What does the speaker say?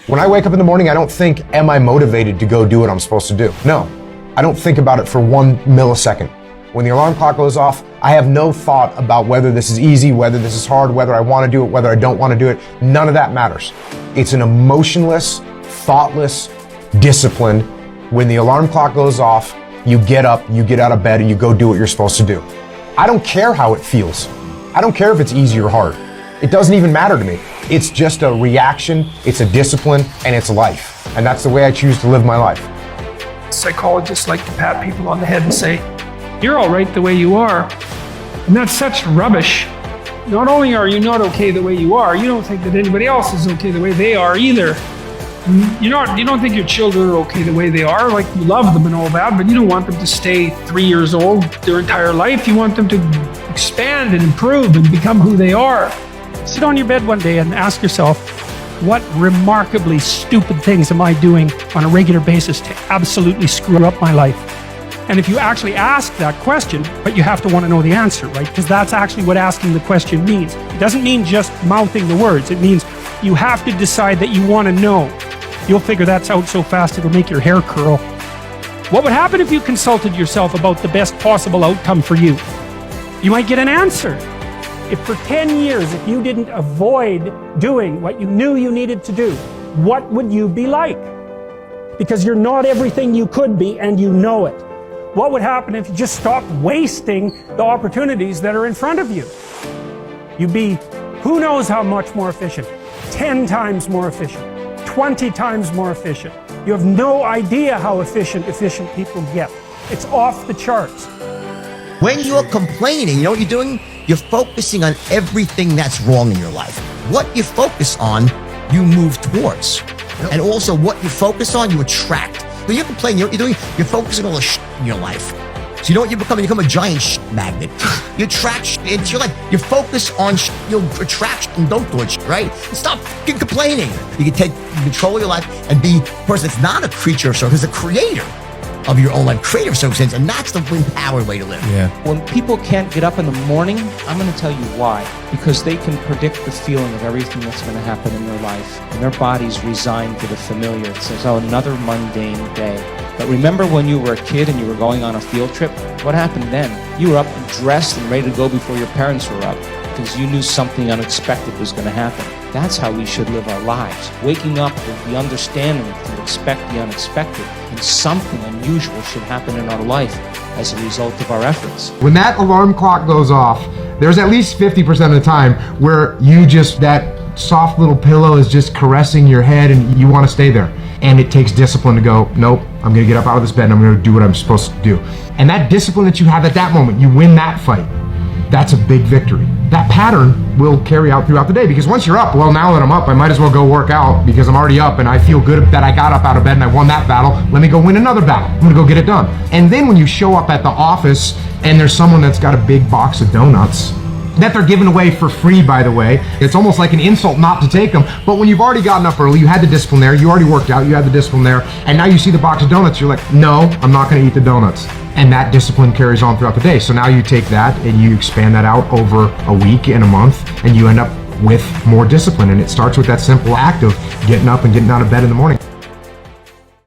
When I wake up in the morning, I don't think, am I motivated to go do what I'm supposed to do? No, I don't think about it for 1 millisecond. When the alarm clock goes off, I have no thought about whether this is easy, whether this is hard, whether I want to do it, whether I don't want to do it. None of that matters. It's an emotionless, thoughtless discipline. When the alarm clock goes off, you get up, you get out of bed, and you go do what you're supposed to do. I don't care how it feels. I don't care if it's easy or hard. It doesn't even matter to me. It's just a reaction, it's a discipline, and it's life. And that's the way I choose to live my life. Psychologists like to pat people on the head and say, "You're all right the way you are." And that's such rubbish. Not only are you not okay the way you are, you don't think that anybody else is okay the way they are either. You don't think your children are okay the way they are, like you love them and all that, but you don't want them to stay 3 years old their entire life. You want them to expand and improve and become who they are. Sit on your bed one day and ask yourself, what remarkably stupid things am I doing on a regular basis to absolutely screw up my life? And if you actually ask that question, but you have to want to know the answer, right? Because that's actually what asking the question means. It doesn't mean just mouthing the words. It means you have to decide that you want to know. You'll figure that's out so fast it'll make your hair curl. What would happen if you consulted yourself about the best possible outcome for you? You might get an answer. If for 10 years, if you didn't avoid doing what you knew you needed to do, what would you be like? Because you're not everything you could be, and you know it. What would happen if you just stopped wasting the opportunities that are in front of you? You'd be, who knows how much more efficient? 10 times more efficient, 20 times more efficient. You have no idea how efficient people get. It's off the charts. When you're complaining, you know what you're doing? You're focusing on everything that's wrong in your life. What you focus on, you move towards. And also what you focus on, you attract. When you're complaining, you know what you're doing? You're focusing on all the shit in your life. So you know what you become? You become a giant shit magnet. You attract shit into your life. You focus on shit, you'll attract shit and don't do it, right? Stop fucking complaining. You can take control of your life and be a person that's not a creature of circumstance, a creator of your own life, creator of circumstance, and that's the empowered way to live. Yeah. When people can't get up in the morning, I'm going to tell you why. Because they can predict the feeling of everything that's going to happen in their life. And their body's resigned to the familiar. It says, oh, another mundane day. But remember when you were a kid and you were going on a field trip? What happened then? You were up and dressed and ready to go before your parents were up because you knew something unexpected was going to happen. That's how we should live our lives. Waking up with the understanding to expect the unexpected, and something unusual should happen in our life as a result of our efforts. When that alarm clock goes off, there's at least 50% of the time where that soft little pillow is just caressing your head and you want to stay there. And it takes discipline to go, nope, I'm going to get up out of this bed and I'm going to do what I'm supposed to do. And that discipline that you have at that moment, you win that fight. That's a big victory. That pattern will carry out throughout the day, because once you're up, well, now that I'm up, I might as well go work out because I'm already up and I feel good that I got up out of bed and I won that battle. Let me go win another battle. I'm gonna go get it done. And then when you show up at the office and there's someone that's got a big box of donuts that they're giving away for free, by the way, it's almost like an insult not to take them. But when you've already gotten up early, you had the discipline there, you already worked out, you had the discipline there, and now you see the box of donuts, you're like, no, I'm not gonna eat the donuts. And that discipline carries on throughout the day. So now you take that and you expand that out over a week and a month, and you end up with more discipline. And it starts with that simple act of getting up and getting out of bed in the morning.